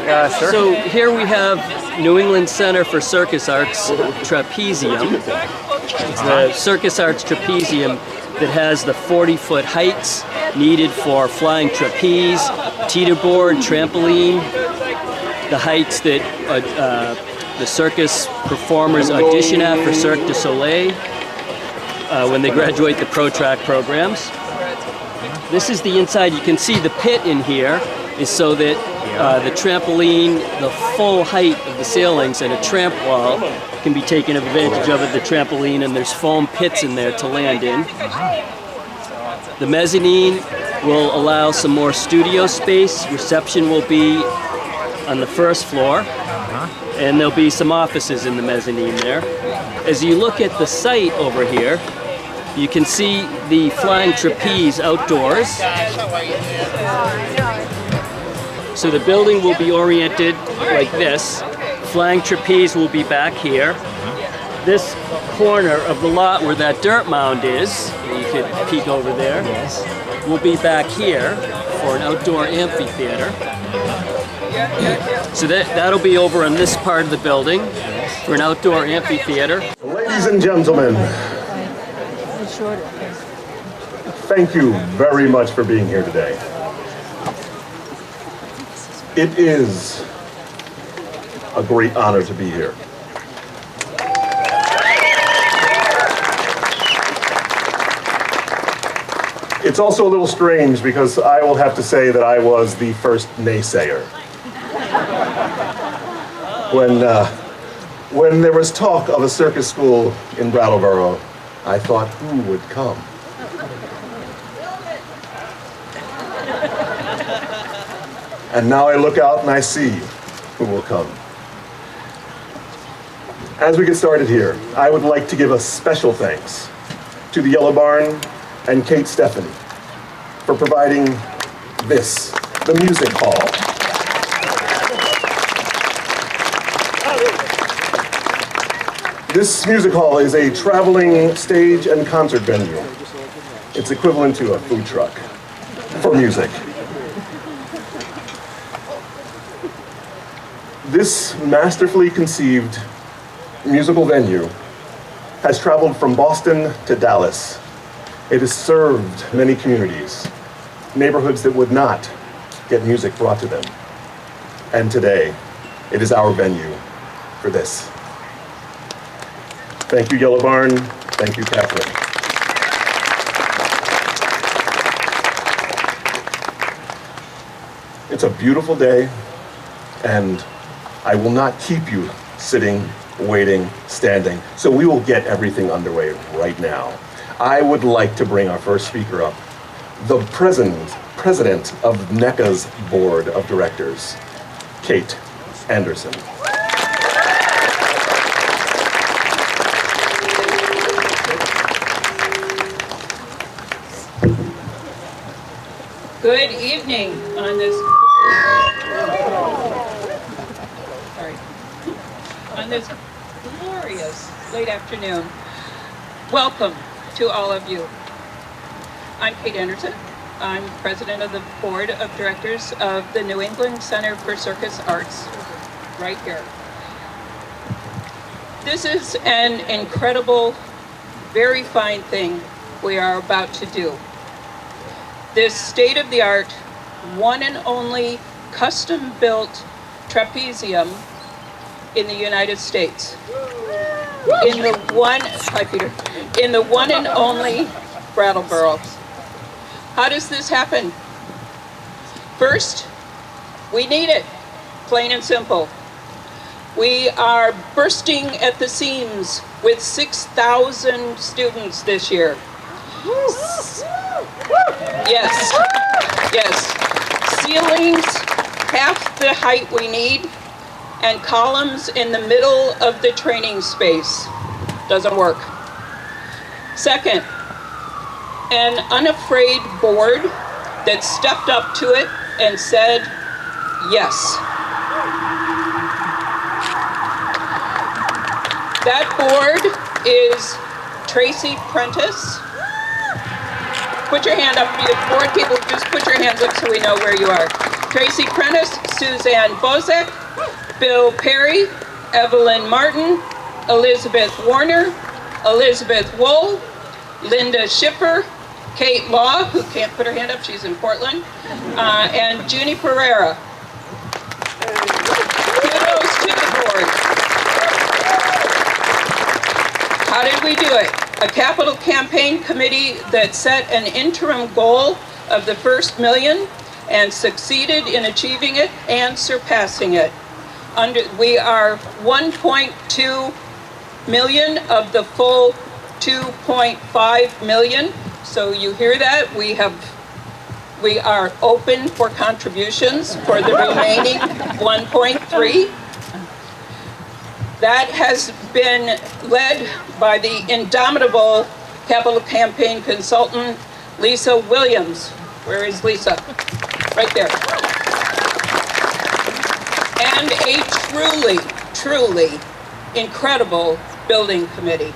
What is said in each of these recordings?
Sure. So here we have New England Center for Circus Arts Trapezium. It's the Circus Arts Trapezium that has the 40-foot heights needed for flying trapeze, teeterboard, trampoline, the heights that the circus performers audition at for Cirque du Soleil when they graduate the Pro Track programs. This is the inside. You can see the pit in here is so that the trampoline, the full height of the sailings and a tramp wall can be taken advantage of at the trampoline, and there's foam pits in there to land in. The mezzanine will allow some more studio space. Reception will be on the first floor, and there'll be some offices in the mezzanine there. As you look at the site over here, you can see the flying trapeze outdoors. So the building will be oriented like this. Flying trapeze will be back here. This corner of the lot where that dirt mound is, you could peek over there, will be back here for an outdoor amphitheater. So that'll be over on this part of the building for an outdoor amphitheater. Ladies and gentlemen, thank you very much for being here today. It is a great honor to be here. It's also a little strange because I will have to say that I was the first naysayer. When there was talk of a circus school in Brattleboro, I thought, who would come? And now I look out and I see who will come. As we get started here, I would like to give a special thanks to the Yellow Barn and Kate Steffen for providing this, the music hall. This music hall is a traveling stage and concert venue. It's equivalent to a food truck for music. This masterfully conceived musical venue has traveled from Boston to Dallas. It has served many communities, neighborhoods that would not get music brought to them. And today, it is our venue for this. Thank you, Yellow Barn. Thank you, Catherine. It's a beautiful day, and I will not keep you sitting, waiting, standing, so we will get everything underway right now. I would like to bring our first speaker up, the president of NECCA's Board of Directors, Kate Anderson. Good evening on this glorious late afternoon. Welcome to all of you. I'm Kate Anderson. I'm president of the board of directors of the New England Center for Circus Arts, right here. This is an incredible, very fine thing we are about to do. This state-of-the-art, one and only custom-built trapezium in the United States. In the one and only Brattleboro. How does this happen? First, we need it, plain and simple. We are bursting at the seams with 6,000 students this year. Yes, ceilings half the height we need, and columns in the middle of the training space. Doesn't work. Second, an unafraid board that stepped up to it and said, yes. That board is Tracy Prentice. Put your hand up, board people, just put your hands up so we know where you are. Tracy Prentice, Suzanne Bozek, Bill Perry, Evelyn Martin, Elizabeth Warner, Elizabeth Wool, Linda Schiffer, Kate Law, who can't put her hand up, she's in Portland, and Junie Pereira. Kudos to the board. How did we do it? A capital campaign committee that set an interim goal of the first million and succeeded in achieving it and surpassing it. We are 1.2 million of the full 2.5 million. So you hear that? We are open for contributions for the remaining 1.3. That has been led by the indomitable capital campaign consultant, Lisa Williams. Where is Lisa? Right there. And a truly, truly incredible building committee.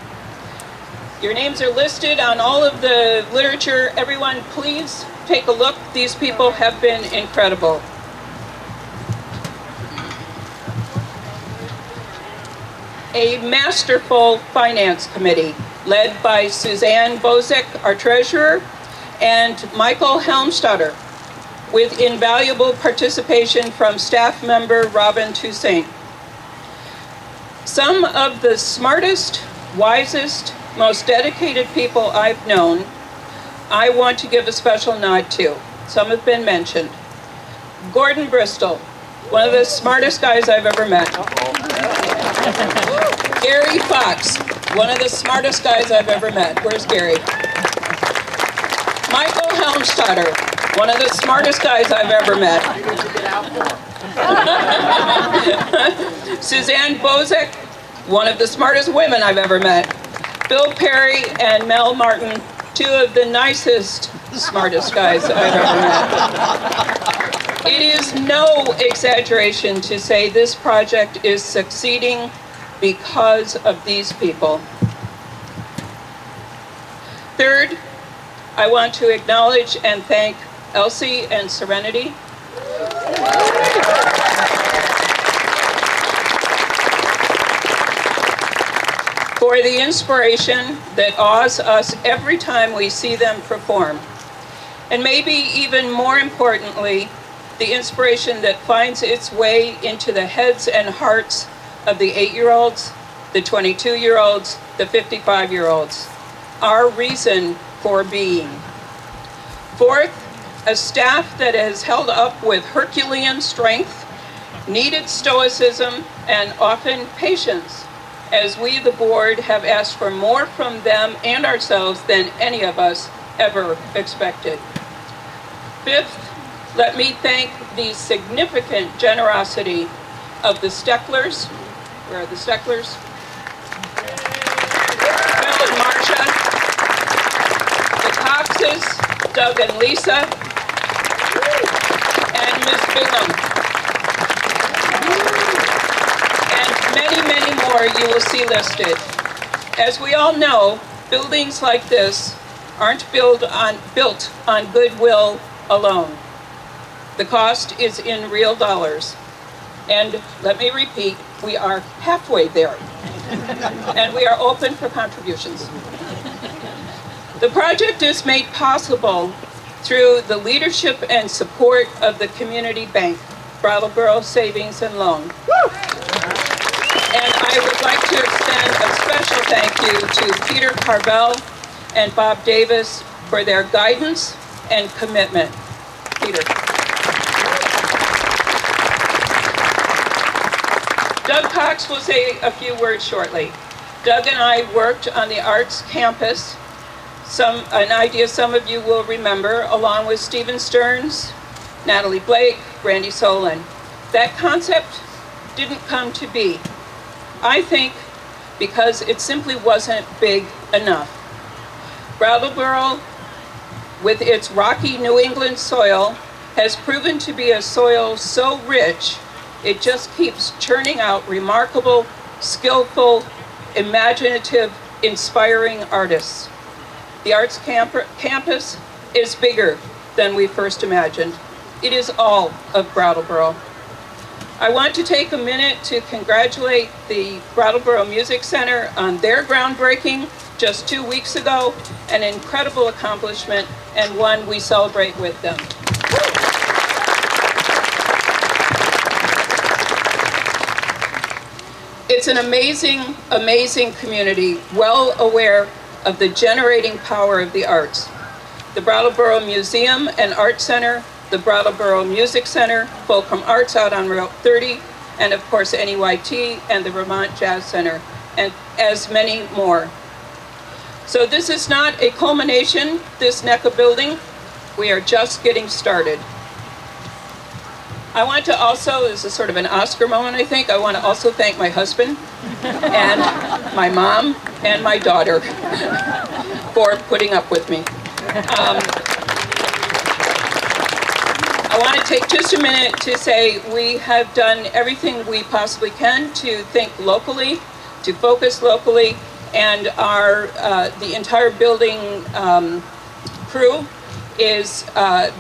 Your names are listed on all of the literature. Everyone, please take a look. These people have been incredible. A masterful finance committee led by Suzanne Bozek, our treasurer, and Michael Helmstadter, with invaluable participation from staff member Robin Toussaint. Some of the smartest, wisest, most dedicated people I've known, I want to give a special nod to. Some have been mentioned. Gordon Bristol, one of the smartest guys I've ever met. Gary Fox, one of the smartest guys I've ever met. Where's Gary? Michael Helmstadter, one of the smartest guys I've ever met. Suzanne Bozek, one of the smartest women I've ever met. Bill Perry and Mel Martin, two of the nicest, smartest guys I've ever met. It is no exaggeration to say this project is succeeding because of these people. Third, I want to acknowledge and thank Elsie and Serenity. For the inspiration that awes us every time we see them perform. And maybe even more importantly, the inspiration that finds its way into the heads and hearts of the 8-year-olds, the 22-year-olds, the 55-year-olds. Our reason for being. Fourth, a staff that has held up with Herculean strength, needed stoicism, and often patience, as we, the board, have asked for more from them and ourselves than any of us ever expected. Fifth, let me thank the significant generosity of the Stecklers. Where are the Stecklers? Bill and Marcia, the Coxes, Doug and Lisa, and Miss Bingham. And many, many more you will see listed. As we all know, buildings like this aren't built on goodwill alone. The cost is in real dollars. And let me repeat, we are halfway there. And we are open for contributions. The project is made possible through the leadership and support of the community bank, Brattleboro Savings and Loan. And I would like to extend a special thank you to Peter Carvel and Bob Davis for their guidance and commitment. Peter. Doug Cox will say a few words shortly. Doug and I worked on the arts campus, an idea some of you will remember, along with Stephen Stearns, Natalie Blake, Randy Solon. That concept didn't come to be, I think, because it simply wasn't big enough. Brattleboro, with its rocky New England soil, has proven to be a soil so rich it just keeps churning out remarkable, skillful, imaginative, inspiring artists. The arts campus is bigger than we first imagined. It is all of Brattleboro. I want to take a minute to congratulate the Brattleboro Music Center on their groundbreaking just 2 weeks ago, an incredible accomplishment and one we celebrate with them. It's an amazing, amazing community, well aware of the generating power of the arts. The Brattleboro Museum and Art Center, the Brattleboro Music Center, Fulcrum Arts out on Route 30, and of course NEYT and the Vermont Jazz Center, and as many more. So this is not a culmination, this NECCA building. We are just getting started. I want to also, this is sort of an Oscar moment, I think, I want to also thank my husband and my mom and my daughter for putting up with me. I want to take just a minute to say we have done everything we possibly can to think locally, to focus locally, and the entire building crew is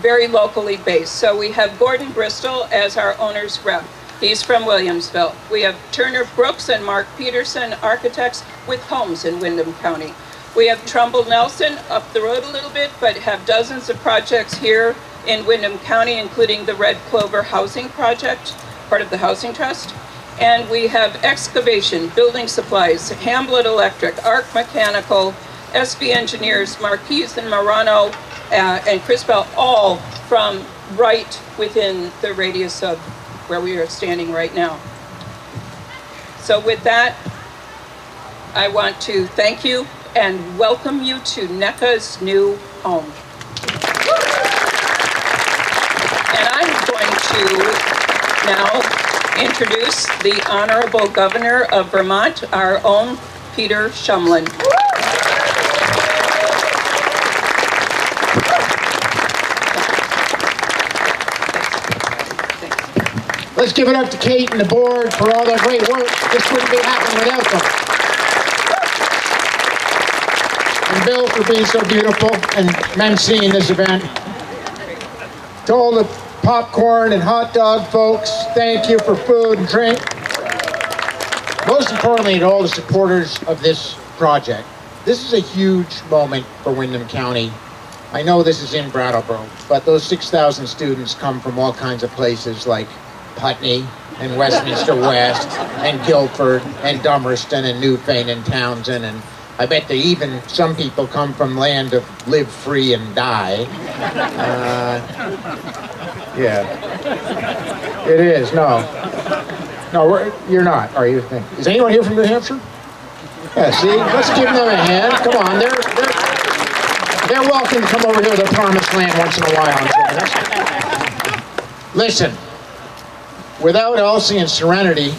very locally based. So we have Gordon Bristol as our owner's rep. He's from Williamsville. We have Turner Brooks and Mark Peterson, architects with homes in Windham County. We have Trumbull Nelson up the road a little bit, but have dozens of projects here in Windham County, including the Red Clover Housing Project, part of the Housing Trust. And we have excavation, building supplies, Hamblin Electric, Arc Mechanical, SV Engineers, Marquise and Marano, and Chris Bell, all from right within the radius of where we are standing right now. So with that, I want to thank you and welcome you to NECCA's new home. And I'm going to now introduce the Honorable Governor of Vermont, our own Peter Shumlin. Let's give it up to Kate and the board for all their great work. This wouldn't be happening without them. And Bill for being so beautiful and emceeing this event. To all the popcorn and hot dog folks, thank you for food and drink. Most importantly, to all the supporters of this project. This is a huge moment for Windham County. I know this is in Brattleboro, but those 6,000 students come from all kinds of places like Putney and Westminster West and Guilford and Dummerston and Newfane and Townsend, and I bet they even, some people come from land of live free and die. Yeah, it is. No, you're not, are you? Is anyone here from New Hampshire? Yeah, see, let's give them a hand. Come on, they're welcome to come over here to the promised land once in a while and join us. Listen. Without Elsie and Serenity,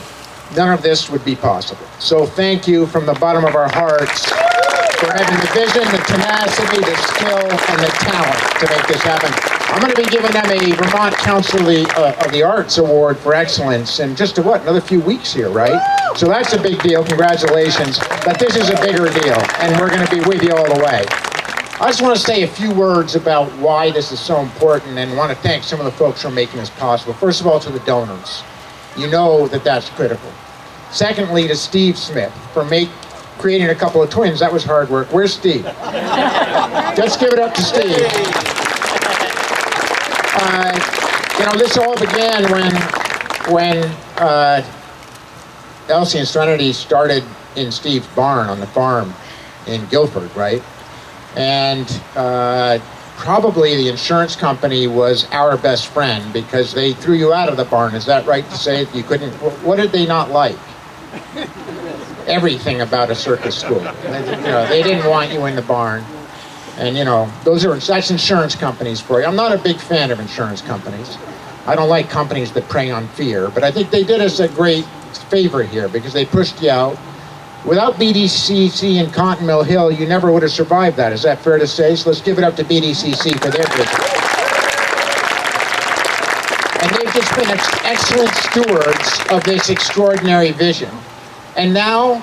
none of this would be possible. So thank you from the bottom of our hearts for having the vision, the tenacity, the skill, and the talent to make this happen. I'm going to be giving them a Vermont Council of the Arts Award for Excellence in just another few weeks here, right? So that's a big deal. Congratulations. But this is a bigger deal, and we're going to be with you all the way. I just want to say a few words about why this is so important and want to thank some of the folks for making this possible. First of all, to the donors. You know that that's critical. Secondly, to Steve Smith for creating a couple of twins. That was hard work. Where's Steve? Let's give it up to Steve. This all began when Elsie and Serenity started in Steve's barn on the farm in Guilford, right? And probably the insurance company was our best friend because they threw you out of the barn. Is that right to say? You couldn't? What did they not like? Everything about a circus school. They didn't want you in the barn. And that's insurance companies for you. I'm not a big fan of insurance companies. I don't like companies that prey on fear, but I think they did us a great favor here because they pushed you out. Without BDCC and Cotton Mill Hill, you never would have survived that. Is that fair to say? So let's give it up to BDCC for their vision. And they've just been excellent stewards of this extraordinary vision. And now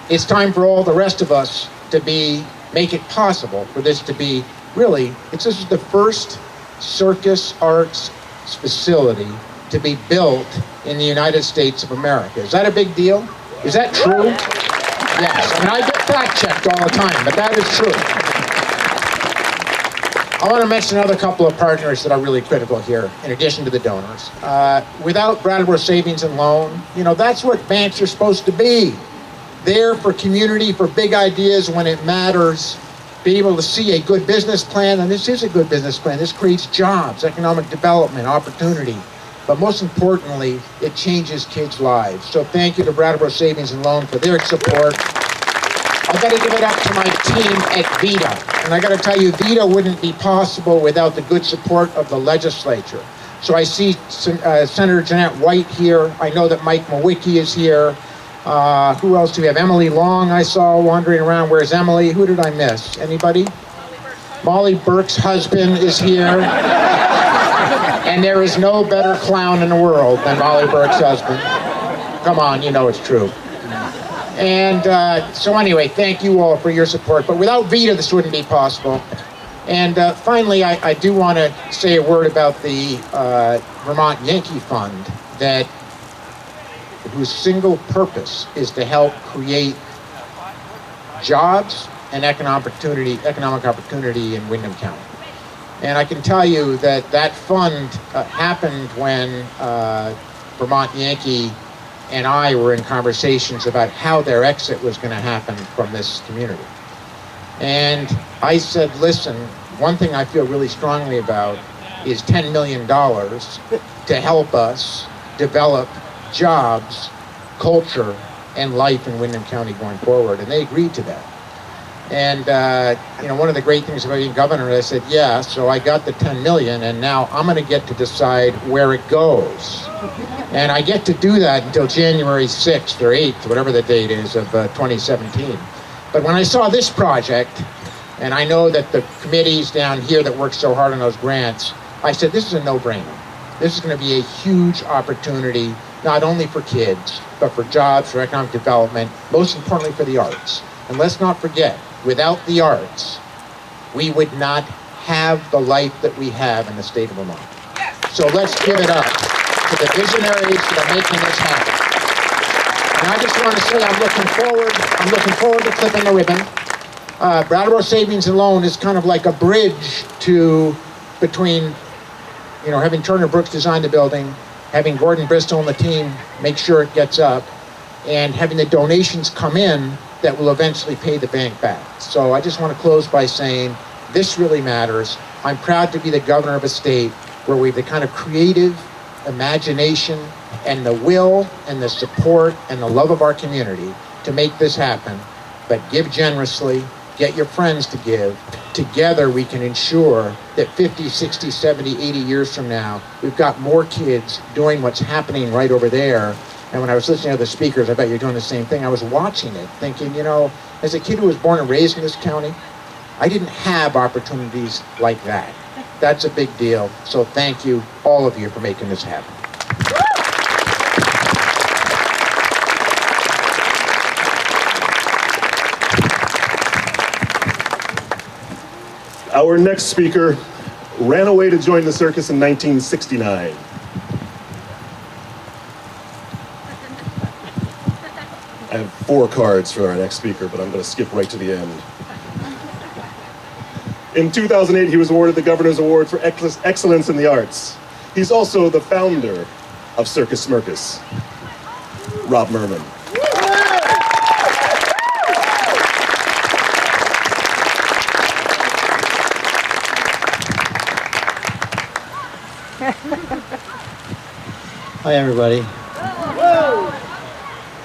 it's time for all the rest of us to make it possible for this to be really, this is the first Circus Arts facility to be built in the United States of America. Is that a big deal? Is that true? Yes. I mean, I get fact-checked all the time, but that is true. I want to mention another couple of partners that are really critical here, in addition to the donors. Without Brattleboro Savings and Loan, that's what banks are supposed to be. There for community, for big ideas when it matters. Be able to see a good business plan, and this is a good business plan. This creates jobs, economic development, opportunity. But most importantly, it changes kids' lives. So thank you to Brattleboro Savings and Loan for their support. I've got to give it up to my team at VITA. And I got to tell you, VITA wouldn't be possible without the good support of the legislature. So I see Senator Jeanette White here. I know that Mike Mawicki is here. Who else do we have? Emily Long I saw wandering around. Where's Emily? Who did I miss? Anybody? Molly Burke's husband is here. And there is no better clown in the world than Molly Burke's husband. Come on, it's true. And so anyway, thank you all for your support. But without VITA, this wouldn't be possible. And finally, I do want to say a word about the Vermont Yankee Fund, whose single purpose is to help create jobs and economic opportunity in Windham County. And I can tell you that fund happened when Vermont Yankee and I were in conversations about how their exit was going to happen from this community. And I said, listen, one thing I feel really strongly about is $10 million to help us develop jobs, culture, and life in Windham County going forward. And they agreed to that. And one of the great things about being governor, I said, yeah, so I got the 10 million, and now I'm going to get to decide where it goes. And I get to do that until January 6th or 8th, whatever the date is, of 2017. But when I saw this project, and I know that the committees down here that work so hard on those grants, I said, this is a no-brainer. This is going to be a huge opportunity, not only for kids, but for jobs, for economic development, most importantly for the arts. And let's not forget, without the arts, we would not have the life that we have in the state of Vermont. So let's give it up to the visionaries that are making this happen. And I just want to say I'm looking forward to clipping the ribbon. Brattleboro Savings and Loan is kind of like a bridge between having Turner Brooks design the building, having Gordon Bristol and the team make sure it gets up, and having the donations come in that will eventually pay the bank back. So I just want to close by saying this really matters. I'm proud to be the governor of a state where we have the kind of creative imagination and the will and the support and the love of our community to make this happen. But give generously, get your friends to give. Together we can ensure that 50, 60, 70, 80 years from now, we've got more kids doing what's happening right over there. And when I was listening to the speakers, I bet you're doing the same thing. I was watching it thinking, as a kid who was born and raised in this county, I didn't have opportunities like that. That's a big deal. So thank you, all of you, for making this happen. Our next speaker ran away to join the circus in 1969. I have 4 cards for our next speaker, but I'm going to skip right to the end. In 2008, he was awarded the Governor's Award for Excellence in the Arts. He's also the founder of Circus Smirkus. Rob Merman. Hi, everybody.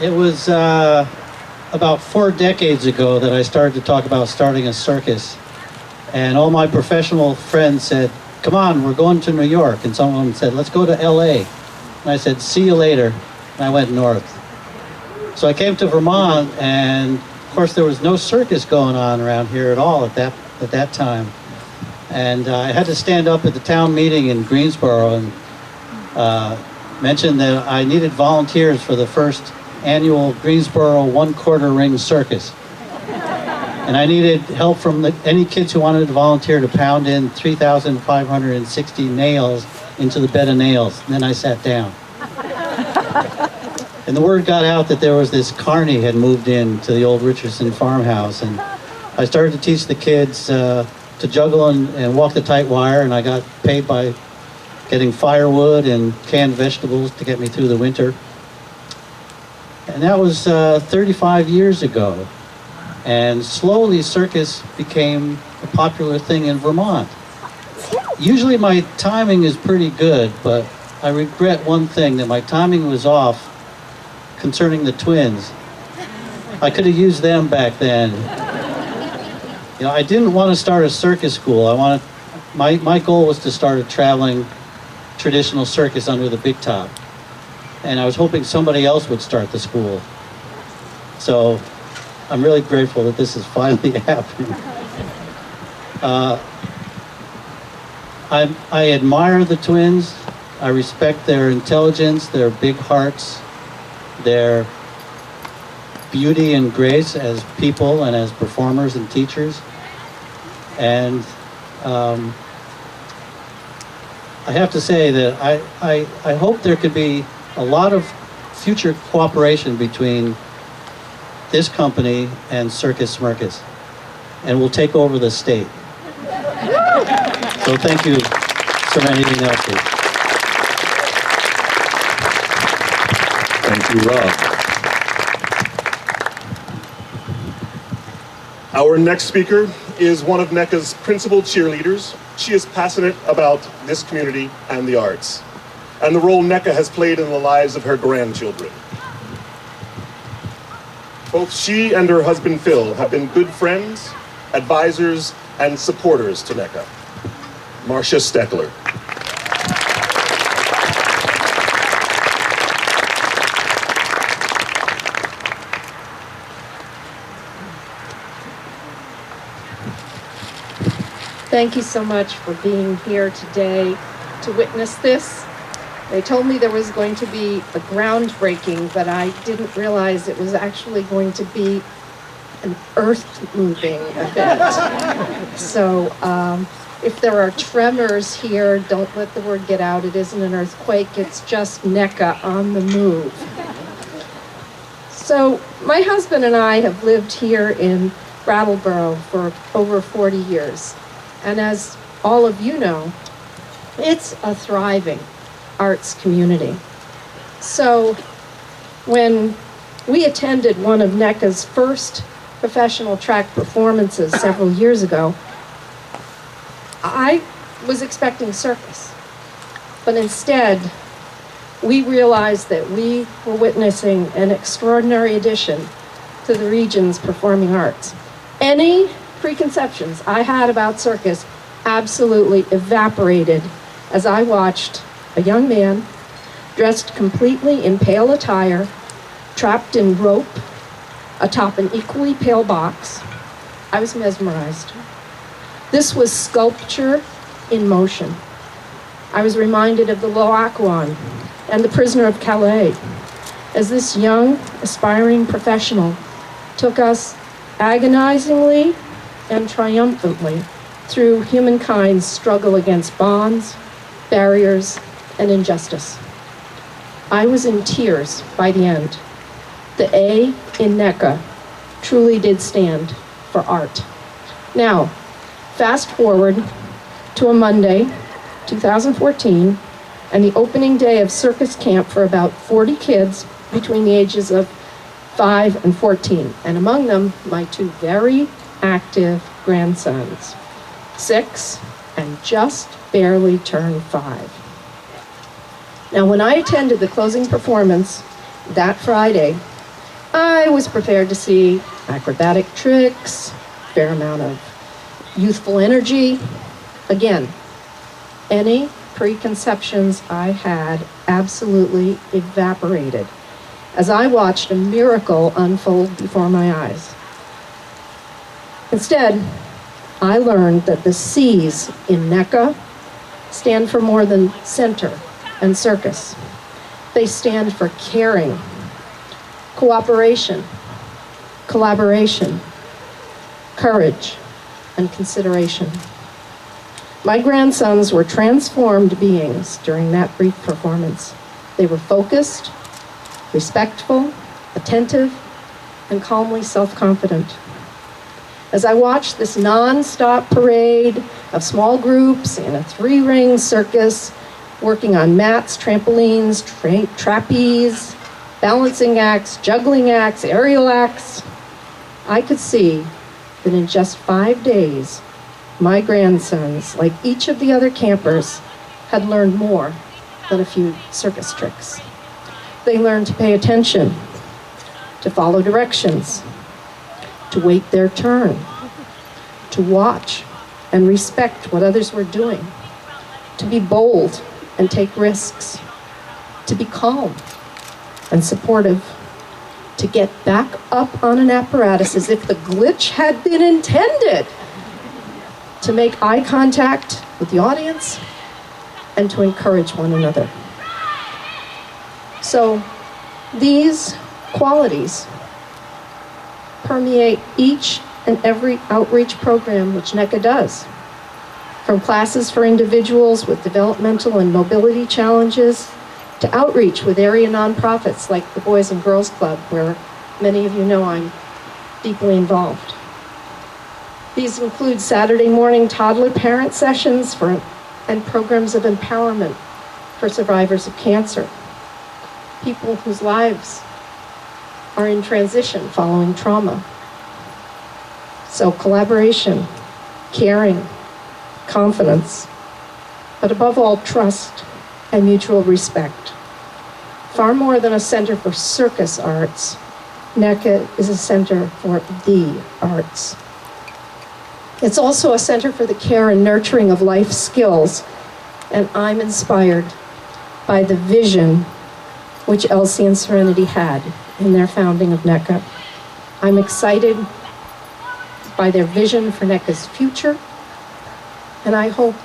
It was about 4 decades ago that I started to talk about starting a circus. And all my professional friends said, come on, we're going to New York. And someone said, let's go to LA. And I said, see you later. And I went north. So I came to Vermont, and of course there was no circus going on around here at all at that time. And I had to stand up at the town meeting in Greensboro and mention that I needed volunteers for the first annual Greensboro 1/4 ring circus. And I needed help from any kids who wanted to volunteer to pound in 3,560 nails into the bed of nails. And then I sat down. And the word got out that there was this carny had moved in to the old Richardson farmhouse. And I started to teach the kids to juggle and walk the tight wire. And I got paid by getting firewood and canned vegetables to get me through the winter. And that was 35 years ago. And slowly circus became a popular thing in Vermont. Usually my timing is pretty good, but I regret one thing, that my timing was off concerning the twins. I could have used them back then. You know, I didn't want to start a circus school. My goal was to start a traveling traditional circus under the big top. And I was hoping somebody else would start the school. So I'm really grateful that this is finally happening. I admire the twins. I respect their intelligence, their big hearts, their beauty and grace as people and as performers and teachers. And I have to say that I hope there could be a lot of future cooperation between this company and Circus Smirkus, and we'll take over the state. So thank you, Serenity Nelson. Thank you, Rob. Our next speaker is one of NECCA's principal cheerleaders. She is passionate about this community and the arts, and the role NECCA has played in the lives of her grandchildren. Both she and her husband Phil have been good friends, advisors, and supporters to NECCA. Marcia Steckler. Thank you so much for being here today to witness this. They told me there was going to be a groundbreaking, but I didn't realize it was actually going to be an earth-moving event. So if there are tremors here, don't let the word get out. It isn't an earthquake, it's just NECCA on the move. So my husband and I have lived here in Brattleboro for over 40 years. And as all of you know, it's a thriving arts community. So when we attended one of NECCA's first professional track performances several years ago, I was expecting circus. But instead, we realized that we were witnessing an extraordinary addition to the region's performing arts. Any preconceptions I had about circus absolutely evaporated as I watched a young man dressed completely in pale attire, trapped in rope atop an equally pale box. I was mesmerized. This was sculpture in motion. I was reminded of the Loaquan and the Prisoner of Calais as this young, aspiring professional took us agonizingly and triumphantly through humankind's struggle against bonds, barriers, and injustice. I was in tears by the end. The A in NECCA truly did stand for art. Now, fast forward to a Monday, 2014, and the opening day of circus camp for about 40 kids between the ages of 5 and 14, and among them, my two very active grandsons, 6 and just barely turned 5. Now, when I attended the closing performance that Friday, I was prepared to see acrobatic tricks, a fair amount of youthful energy. Again, any preconceptions I had absolutely evaporated as I watched a miracle unfold before my eyes. Instead, I learned that the C's in NECCA stand for more than center and circus. They stand for caring, cooperation, collaboration, courage, and consideration. My grandsons were transformed beings during that brief performance. They were focused, respectful, attentive, and calmly self-confident. As I watched this non-stop parade of small groups in a 3-ring circus, working on mats, trampolines, trapeze, balancing acts, juggling acts, aerial acts, I could see that in just 5 days, my grandsons, like each of the other campers, had learned more than a few circus tricks. They learned to pay attention, to follow directions, to wait their turn, to watch and respect what others were doing, to be bold and take risks, to be calm and supportive, to get back up on an apparatus as if the glitch had been intended, to make eye contact with the audience, and to encourage one another. So these qualities permeate each and every outreach program which NECCA does, from classes for individuals with developmental and mobility challenges to outreach with area nonprofits like the Boys and Girls Club, where many of you know I'm deeply involved. These include Saturday morning toddler parent sessions and programs of empowerment for survivors of cancer, people whose lives are in transition following trauma. So collaboration, caring, confidence, but above all, trust and mutual respect. Far more than a center for circus arts, NECCA is a center for the arts. It's also a center for the care and nurturing of life skills, and I'm inspired by the vision which Elsie and Serenity had in their founding of NECCA. I'm excited by their vision for NECCA's future, and I hope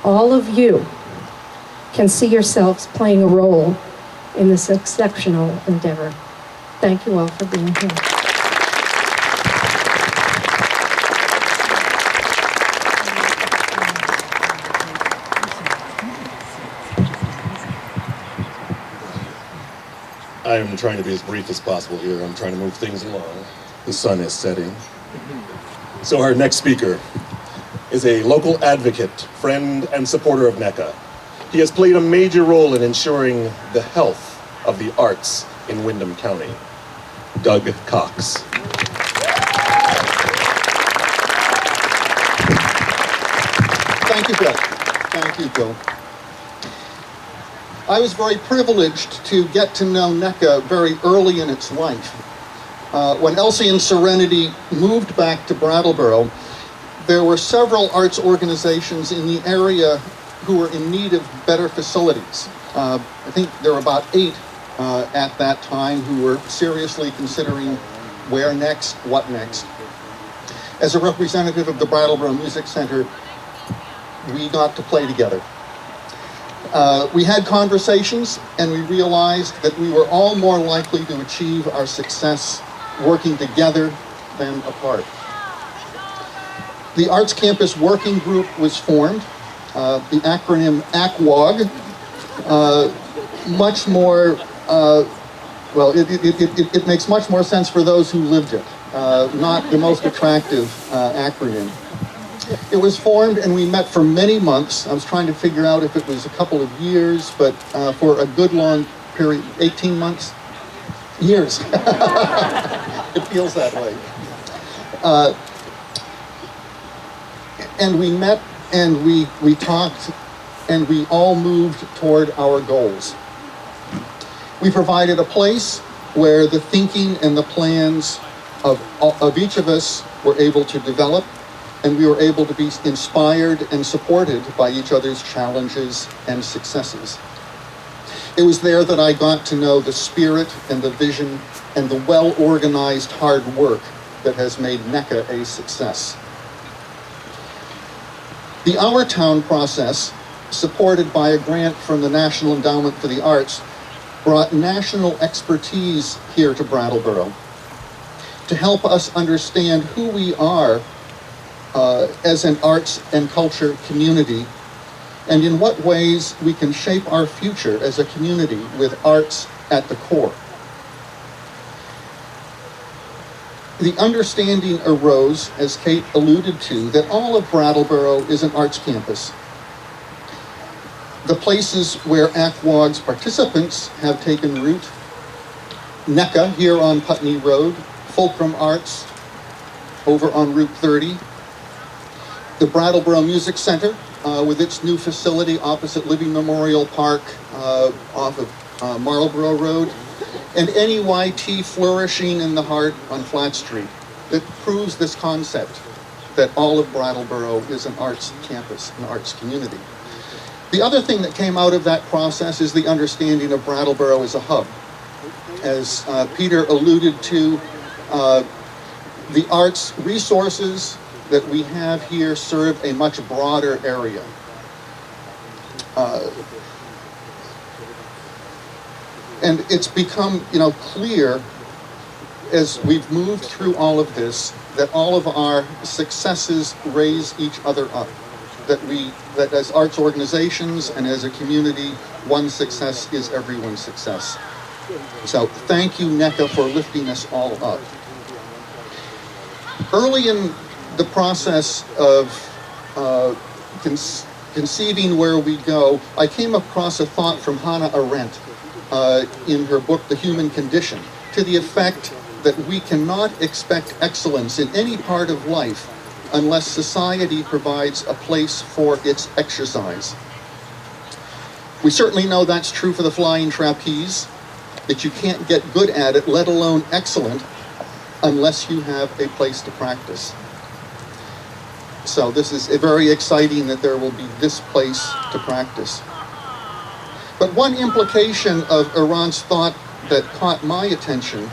all of you can see yourselves playing a role in this exceptional endeavor. Thank you all for being here. I am trying to be as brief as possible here. I'm trying to move things along. The sun is setting. So our next speaker is a local advocate, friend, and supporter of NECCA. He has played a major role in ensuring the health of the arts in Windham County. Doug Cox. Thank you, Bill. Thank you, Bill. I was very privileged to get to know NECCA very early in its life. When Elsie and Serenity moved back to Brattleboro, there were several arts organizations in the area who were in need of better facilities. I think there were about 8 at that time who were seriously considering where next, what next. As a representative of the Brattleboro Music Center, we got to play together. We had conversations, and we realized that we were all more likely to achieve our success working together than apart. The Arts Campus Working Group was formed, the acronym ACWOG, much more, well, it makes much more sense for those who lived it, not the most attractive acronym. It was formed and we met for many months. I was trying to figure out if it was a couple of years, but for a good long period, 18 months? Years. It feels that way. And we met and we talked and we all moved toward our goals. We provided a place where the thinking and the plans of each of us were able to develop, and we were able to be inspired and supported by each other's challenges and successes. It was there that I got to know the spirit and the vision and the well-organized hard work that has made NECCA a success. The Our Town process, supported by a grant from the National Endowment for the Arts, brought national expertise here to Brattleboro to help us understand who we are as an arts and culture community, and in what ways we can shape our future as a community with arts at the core. The understanding arose, as Kate alluded to, that all of Brattleboro is an arts campus. The places where ACWOG's participants have taken root: NECCA here on Putney Road, Fulcrum Arts over on Route 30, the Brattleboro Music Center with its new facility opposite Living Memorial Park off of Marlborough Road, and NEYT flourishing in the heart on Flat Street. That proves this concept that all of Brattleboro is an arts campus, an arts community. The other thing that came out of that process is the understanding of Brattleboro as a hub. As Peter alluded to, the arts resources that we have here serve a much broader area. And it's become, clear as we've moved through all of this that all of our successes raise each other up. That as arts organizations and as a community, one success is everyone's success. So thank you, NECCA, for lifting us all up. Early in the process of conceiving where we go, I came across a thought from Hannah Arendt in her book, The Human Condition, to the effect that we cannot expect excellence in any part of life unless society provides a place for its exercise. We certainly know that's true for the flying trapeze, that you can't get good at it, let alone excellent, unless you have a place to practice. So this is very exciting that there will be this place to practice. But one implication of Arendt's thought that caught my attention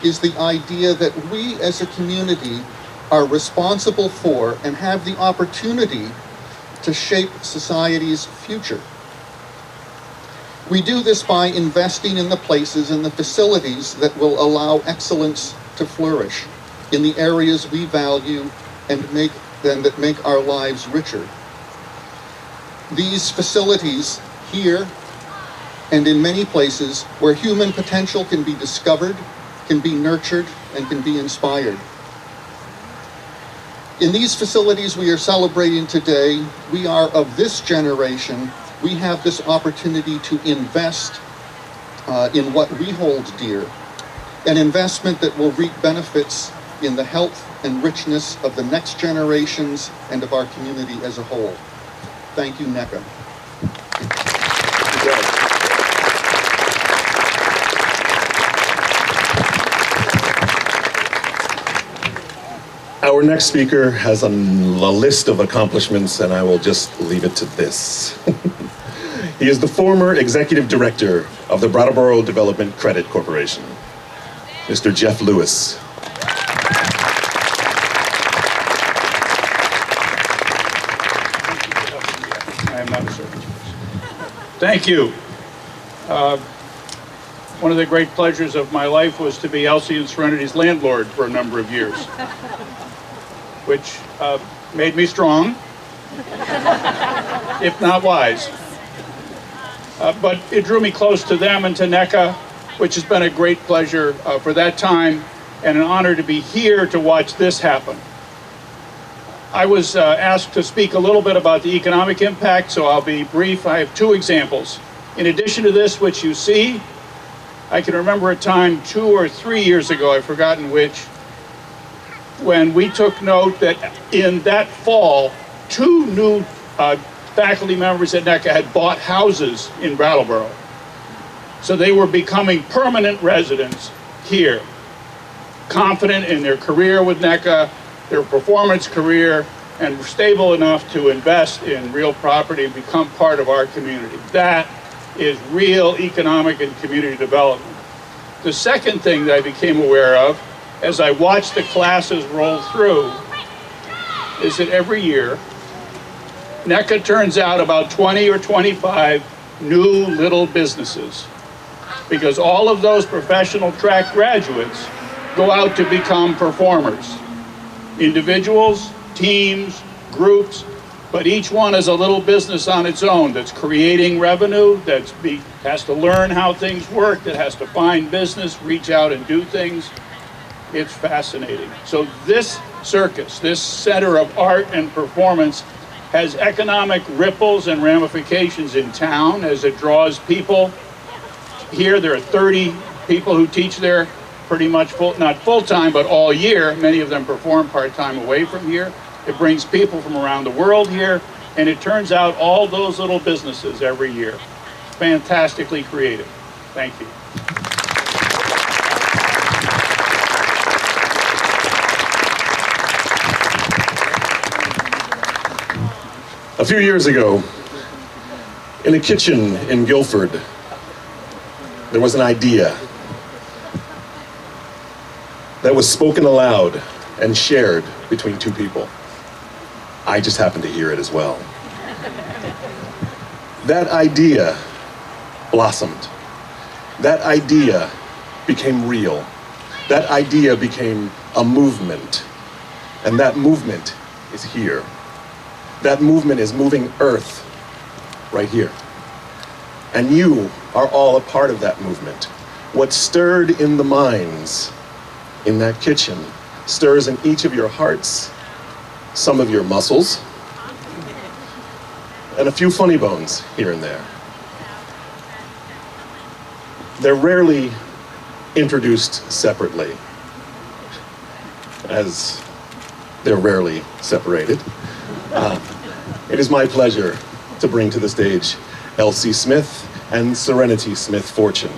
is the idea that we as a community are responsible for and have the opportunity to shape society's future. We do this by investing in the places and the facilities that will allow excellence to flourish in the areas we value and that make our lives richer. These facilities here and in many places where human potential can be discovered, can be nurtured, and can be inspired. In these facilities we are celebrating today, we are of this generation. We have this opportunity to invest in what we hold dear, an investment that will reap benefits in the health and richness of the next generations and of our community as a whole. Thank you, NECCA. Our next speaker has a list of accomplishments, and I will just leave it to this. He is the former executive director of the Brattleboro Development Credit Corporation, Mr. Jeff Lewis. I am not a circus person. Thank you. One of the great pleasures of my life was to be Elsie and Serenity's landlord for a number of years, which made me strong, if not wise. But it drew me close to them and to NECCA, which has been a great pleasure for that time and an honor to be here to watch this happen. I was asked to speak a little bit about the economic impact, so I'll be brief. I have two examples. In addition to this, which you see, I can remember a time 2 or 3 years ago, I've forgotten which, when we took note that in that fall, 2 new faculty members at NECCA had bought houses in Brattleboro. So they were becoming permanent residents here, confident in their career with NECCA, their performance career, and stable enough to invest in real property and become part of our community. That is real economic and community development. The second thing that I became aware of as I watched the classes roll through is that every year, NECCA turns out about 20 or 25 new little businesses, because all of those professional track graduates go out to become performers, individuals teams, groups, but each one is a little business on its own that's creating revenue, has to learn how things work, that has to find business, reach out and do things. It's fascinating. So this circus, this center of art and performance, has economic ripples and ramifications in town as it draws people. Here there are 30 people who teach there pretty much not full-time, but all year. Many of them perform part-time away from here. It brings people from around the world here, and it turns out all those little businesses every year. Fantastically creative. Thank you. A few years ago, in a kitchen in Guilford, there was an idea that was spoken aloud and shared between two people. I just happened to hear it as well. That idea blossomed. That idea became real. That idea became a movement. And that movement is here. That movement is moving Earth right here. And you are all a part of that movement. What stirred in the minds in that kitchen stirs in each of your hearts, some of your muscles, and a few funny bones here and there. They're rarely introduced separately, as they're rarely separated. It is my pleasure to bring to the stage Elsie Smith and Serenity Smith Fortune.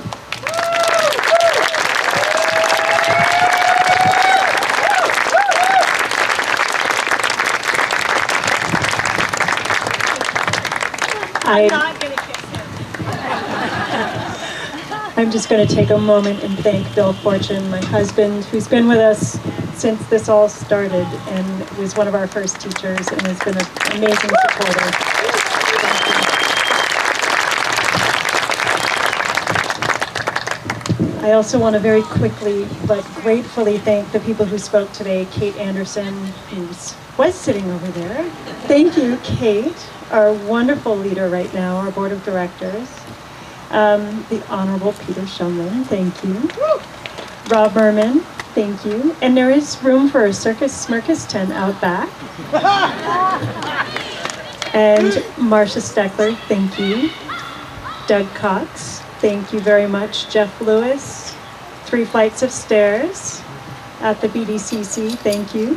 I'm just going to take a moment and thank Bill Fortune, my husband, who's been with us since this all started and was one of our first teachers and has been an amazing supporter. I also want to very quickly but gratefully thank the people who spoke today. Kate Anderson, who was sitting over there. Thank you, Kate, our wonderful leader right now, our board of directors. The Honorable Peter Shumlin, thank you. Rob Merman, thank you. And there is room for a Circus Smirkus tent out back. And Marcia Steckler, thank you. Doug Cox, thank you very much. Jeff Lewis, 3 flights of stairs at the BDCC, thank you.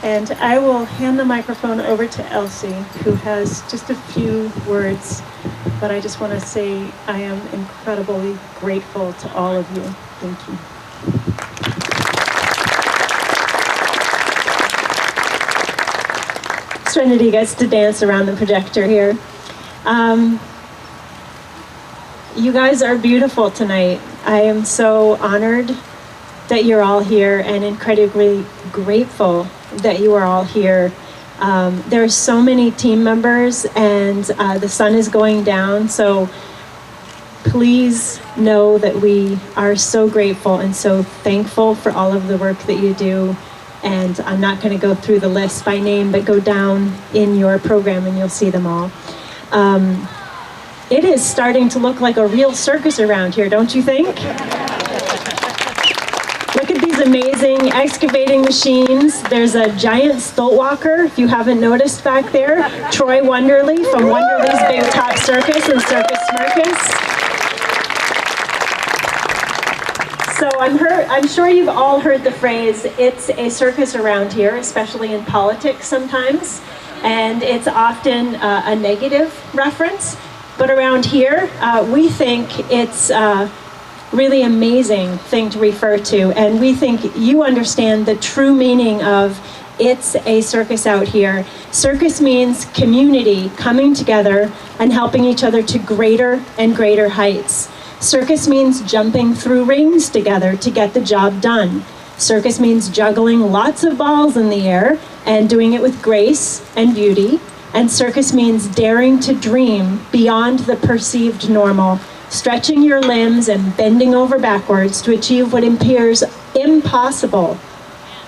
And I will hand the microphone over to Elsie, who has just a few words, but I just want to say I am incredibly grateful to all of you. Thank you. Serenity gets to dance around the projector here. You guys are beautiful tonight. I am so honored that you're all here and incredibly grateful that you are all here. There are so many team members and the sun is going down, so please know that we are so grateful and so thankful for all of the work that you do. And I'm not going to go through the list by name, but go down in your program and you'll see them all. It is starting to look like a real circus around here, don't you think? Look at these amazing excavating machines. There's a giant stilt walker, if you haven't noticed back there. Troy Wonderly from Wonderly's Big Top Circus and Circus Smirkus. So I'm sure you've all heard the phrase, it's a circus around here, especially in politics sometimes. And it's often a negative reference. But around here, we think it's really amazing thing to refer to, and we think you understand the true meaning of it's a circus out here. Circus means community coming together and helping each other to greater and greater heights. Circus means jumping through rings together to get the job done. Circus means juggling lots of balls in the air and doing it with grace and beauty. And circus means daring to dream beyond the perceived normal, stretching your limbs and bending over backwards to achieve what appears impossible.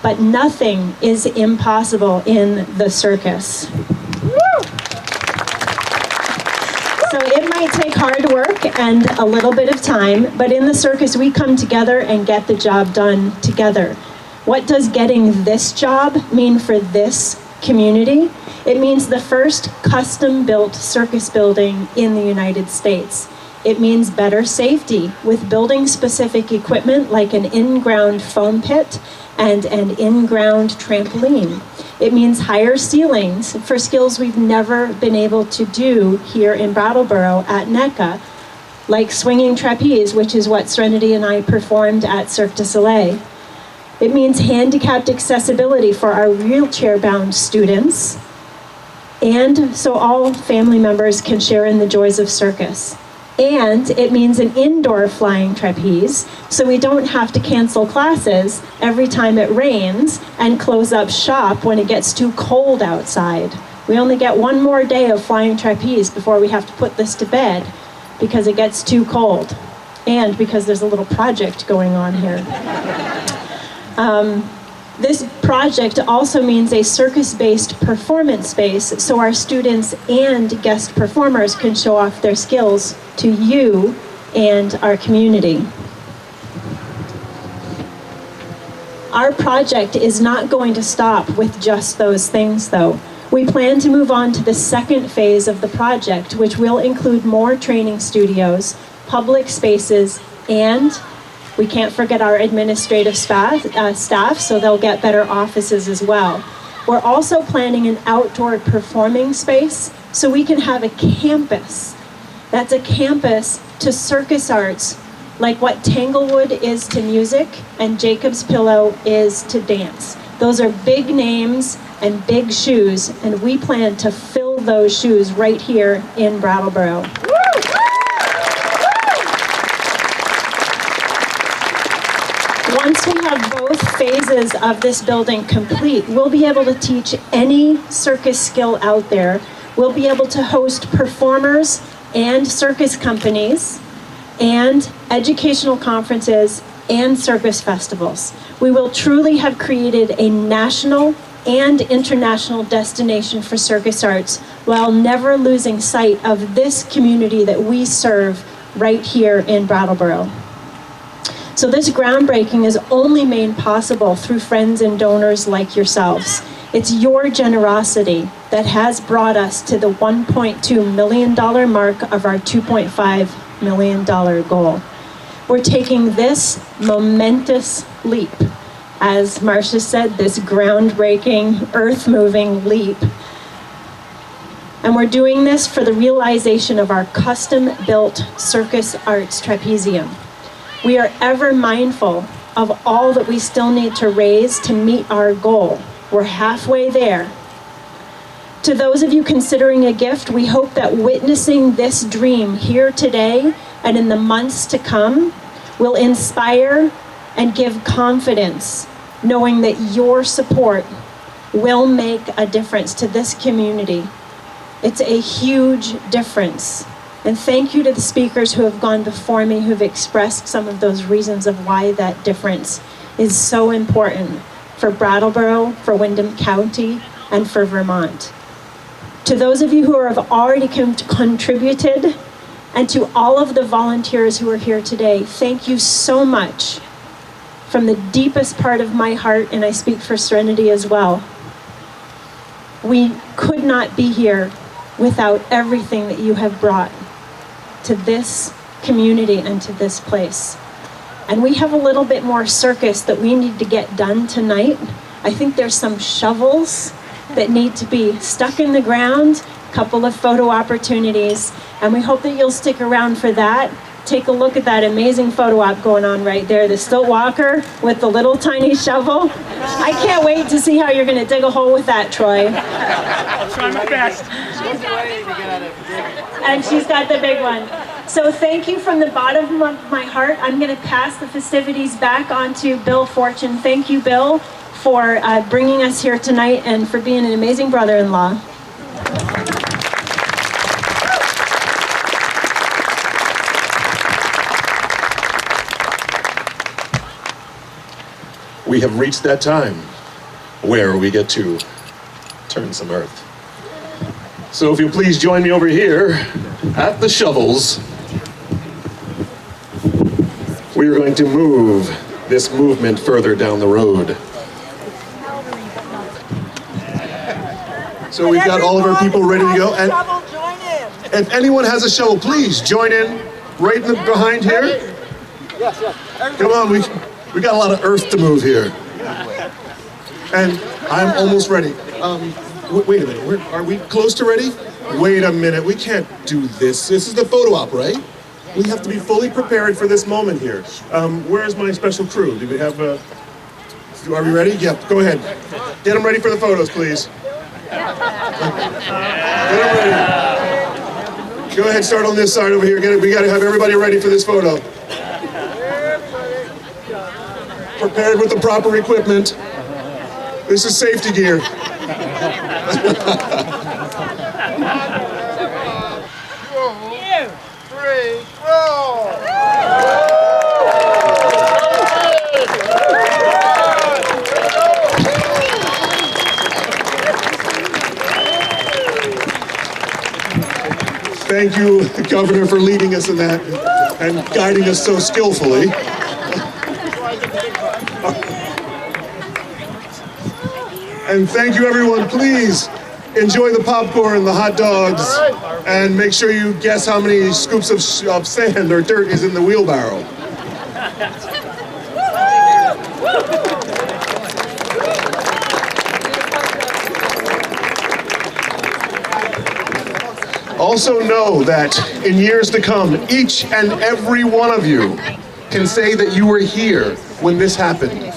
but nothing is impossible in the circus. So it might take hard work and a little bit of time, but in the circus we come together and get the job done together. What does getting this job mean for this community? It means the first custom-built circus building in the United States. It means better safety with building-specific equipment like an in-ground foam pit and an in-ground trampoline. It means higher ceilings for skills we've never been able to do here in Brattleboro at NECCA, like swinging trapeze, which is what Serenity and I performed at Cirque du Soleil. It means handicapped accessibility for our wheelchair-bound students, and so all family members can share in the joys of circus. And it means an indoor flying trapeze, so we don't have to cancel classes every time it rains and close up shop when it gets too cold outside. We only get one more day of flying trapeze before we have to put this to bed because it gets too cold, and because there's a little project going on here. This project also means a circus-based performance space so our students and guest performers can show off their skills to you and our community. Our project is not going to stop with just those things, though. We plan to move on to the second phase of the project, which will include more training studios, public spaces, and we can't forget our administrative staff, so they'll get better offices as well. We're also planning an outdoor performing space so we can have a campus. That's a campus to circus arts, like what Tanglewood is to music and Jacob's Pillow is to dance. Those are big names and big shoes, and we plan to fill those shoes right here in Brattleboro. Once we have both phases of this building complete, we'll be able to teach any circus skill out there. We'll be able to host performers and circus companies and educational conferences and circus festivals. We will truly have created a national and international destination for circus arts while never losing sight of this community that we serve right here in Brattleboro. So this groundbreaking is only made possible through friends and donors like yourselves. It's your generosity that has brought us to the $1.2 million mark of our $2.5 million goal. We're taking this momentous leap, as Marcia said, this groundbreaking, earth-moving leap. And we're doing this for the realization of our custom-built Circus Arts trapezium. We are ever mindful of all that we still need to raise to meet our goal. We're halfway there. To those of you considering a gift, we hope that witnessing this dream here today and in the months to come will inspire and give confidence, knowing that your support will make a difference to this community. It's a huge difference. And thank you to the speakers who have gone before me, who've expressed some of those reasons of why that difference is so important for Brattleboro, for Windham County, and for Vermont. To those of you who have already contributed, and to all of the volunteers who are here today, thank you so much from the deepest part of my heart, and I speak for Serenity as well. We could not be here without everything that you have brought to this community and to this place. And we have a little bit more circus that we need to get done tonight. I think there's some shovels that need to be stuck in the ground, a couple of photo opportunities, and we hope that you'll stick around for that. Take a look at that amazing photo op going on right there, the stilt walker with the little tiny shovel. I can't wait to see how you're gonna dig a hole with that, Troy. I'll try my best. And she's got the big one. So thank you from the bottom of my heart. I'm gonna pass the festivities back on to Bill Fortune. Thank you, Bill, for bringing us here tonight and for being an amazing brother-in-law. we have reached that time where we get to turn some earth. So if you please join me over here at the shovels, we are going to move this movement further down the road. So we've got all of our people ready to go. And if anyone has a shovel, please join in right in the, behind here. Come on, we got a lot of earth to move here. And I'm almost ready. Wait a minute, are we close to ready? Wait a minute, we can't do this. This is the photo op, right? We have to be fully prepared for this moment here. Where's my special crew? Do we have are we ready? Yep, go ahead. Get them ready for the photos, please. Get them ready. Go ahead, start on this side over here. We gotta have everybody ready for this photo. Prepared with the proper equipment. This is safety gear. 2, 3, roll! Thank you, Governor, for leading us in that and guiding us so skillfully. And thank you, everyone. Please enjoy the popcorn, the hot dogs, and make sure you guess how many scoops of sand or dirt is in the wheelbarrow. Also know that in years to come, each and every one of you can say that you were here when this happened.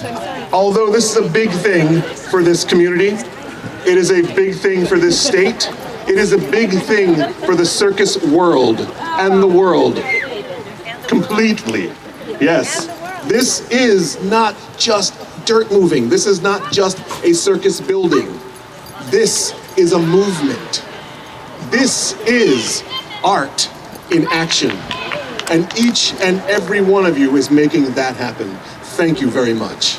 Although this is a big thing for this community, it is a big thing for this state, it is a big thing for the circus world and the world completely. Yes, this is not just dirt moving. This is not just a circus building. This is a movement. This is art in action. And each and every one of you is making that happen. Thank you very much.